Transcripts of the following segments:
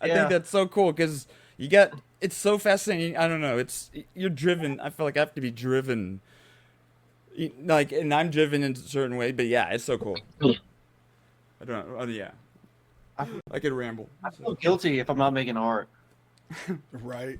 I think Yeah. that's so cool because it's so fascinating. I don't know. You're driven. I feel like I have to be driven, like, and I'm driven in a certain way. But yeah, it's so cool. I don't know. Oh, yeah, I, I could ramble. I So. feel guilty if I'm not making art. Right.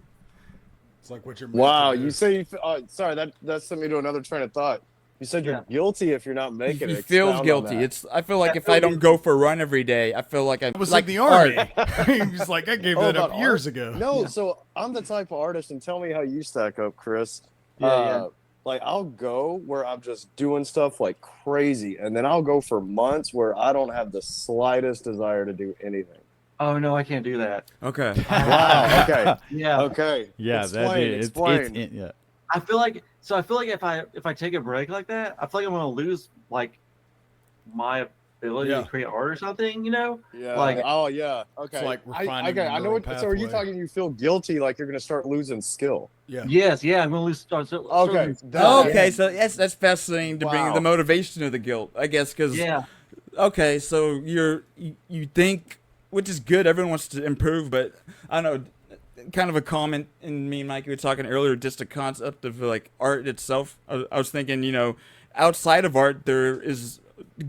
It's like what you're meant to Wow, do. you say you. Sorry, that sent me to another train of thought. You said you're Yeah. guilty if you're not making He it. feels Expound on guilty. that. I feel like I if feel I don't go guilty. for a run every day, I feel like I was like in the art. army. He's like, I gave Oh, that about up years art? ago. No, Yeah. so I'm the type of artist, and tell me how you stack up, Chris. Yeah. Like I'll go where I'm just doing stuff like crazy, and then I'll go for months where I don't have the slightest desire to do anything. Oh no, I can't do that. Okay. Wow. Okay. Yeah. Okay. Yeah, Explain. Explain. yeah. I feel like if I take a break like that, I feel like I'm gonna lose like my ability Yeah. to create art or something. You know? Yeah. Like- oh yeah. Okay. It's like refining okay. your I know neural what. So are you pathway. talking? You feel guilty, like you're gonna start losing skill. Yeah. Yes. Yeah. I'm gonna lose. Okay. Okay, so that's fascinating to bring Wow. the motivation of the guilt, I guess, because Yeah. okay, so you think, which is good. Everyone wants to improve, but I don't know. Kind of a comment in me and Mike, we were talking earlier, just a concept of like art itself. I was thinking, outside of art, there is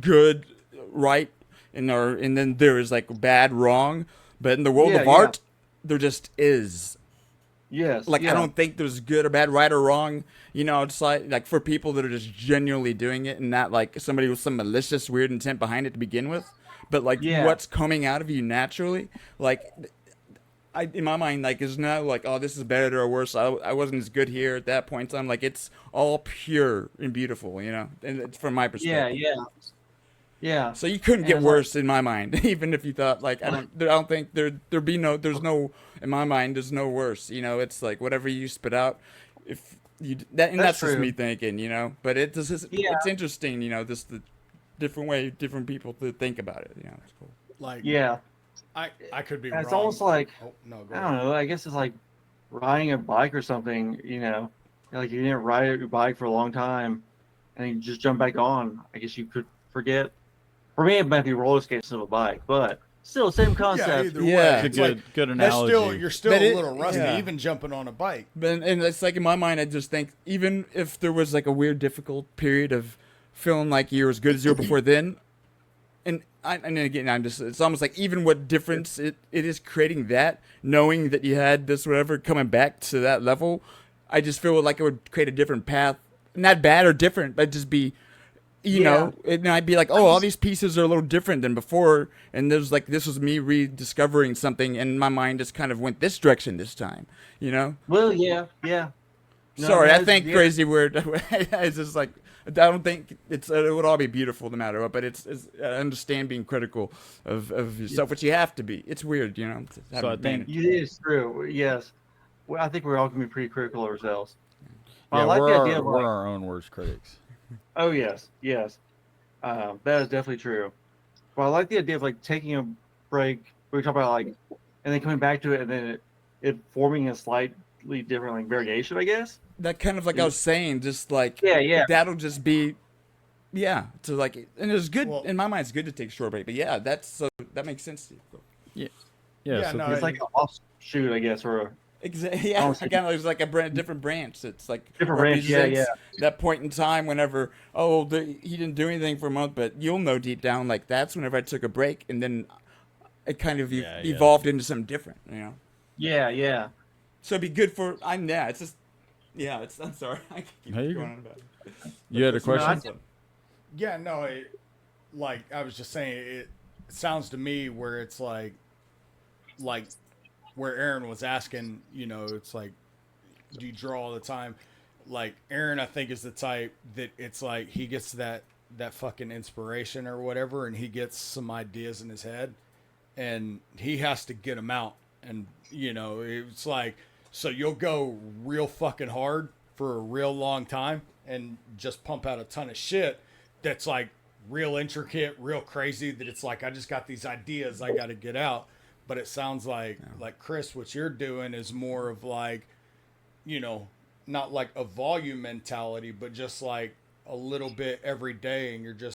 good, right, and then there is like bad, wrong. But in the world Yeah, of yeah. art, there just is. Yes. Like yeah. I don't think there's good or bad, right or wrong. It's like for people that are just genuinely doing it and not like somebody with some malicious, weird intent behind it to begin with. But like Yeah. what's coming out of you naturally, like in my mind, like it's not like, oh, this is better or worse. I wasn't as good here at that point in time. Like it's all pure and beautiful, and it's from my Yeah. perspective. Yeah. Yeah. So you couldn't And get it's like- worse in my mind, even if you thought like I don't think there's no in my mind there's no worse. It's like whatever you spit out, if you that and That's that's just true. me thinking, but Yeah. it's interesting, this the different way different people to think about it. It's cool. Like Yeah. I could be And wrong. it's almost like Oh no, go I ahead. don't know. I guess it's like riding a bike or something. Like you didn't ride your bike for a long time, and you just jump back on. I guess you could forget. For me, it might be roller skates of a bike, but still, same Yeah, concept. either Yeah. way. It's It's a like good, good that's analogy. still you're still But a little rusty, yeah. even jumping on a bike. But and it's like in my mind, I just think even if there was like a weird, difficult period of feeling like you were as good as you were before then, and then again, it's almost like even what difference it is creating that, knowing that you had this whatever coming back to that level, I just feel like it would create a different path, not bad or different, but just be. It might be like, oh, all these pieces are a little different than before, and there's like this was me rediscovering something, and my mind just kind of went this direction this time, Well, yeah, yeah. No, Sorry, I that's- think yeah. crazy word. It's just like I don't think it would all be beautiful no matter what, but it's I understand being critical of yourself, which you have to be. It's weird, to have So I a think- manage. It is true. Yes. Well, I think we're all gonna be pretty critical of ourselves. But Yeah, I like we're, the our, idea of we're like, our own worst critics. oh yes, yes, that is definitely true. But I like the idea of like taking a break. We talk about like, and then coming back to it, and then it forming a slightly different like variation, I guess. That kind of like I was saying, just like Yeah, yeah. that'll just be, yeah. To like, and it's good Well- in my mind. It's good to take a short break, but yeah, that makes sense to you. Yeah, Yeah, so no, It's like an offshoot, I guess, or Exactly. Yeah, Oh, kind of it's like a different branch. It's like Different branch, yeah, represents that point in time whenever he didn't do anything for a month, but you'll know deep down like that's whenever I took a break, and then it kind of Yeah, yeah. evolved into something different. yeah, yeah. So it'd be good for it's just it's I'm sorry I keep There you going go. on about it. You had a That's what question? I said. Yeah, no, like I was just saying, it sounds to me where it's like where Aaron was asking, it's like, do you draw all the time? Like Aaron, I think is the type that it's like he gets that fucking inspiration or whatever, and he gets some ideas in his head, and he has to get them out, and it's like, so you'll go real fucking hard for a real long time and just pump out a ton of shit that's like real intricate, real crazy, that it's like I just got these ideas I got to get out. But it sounds like Chris, what you're doing is more of like, not like a volume mentality, but just like a little bit every day, and you're just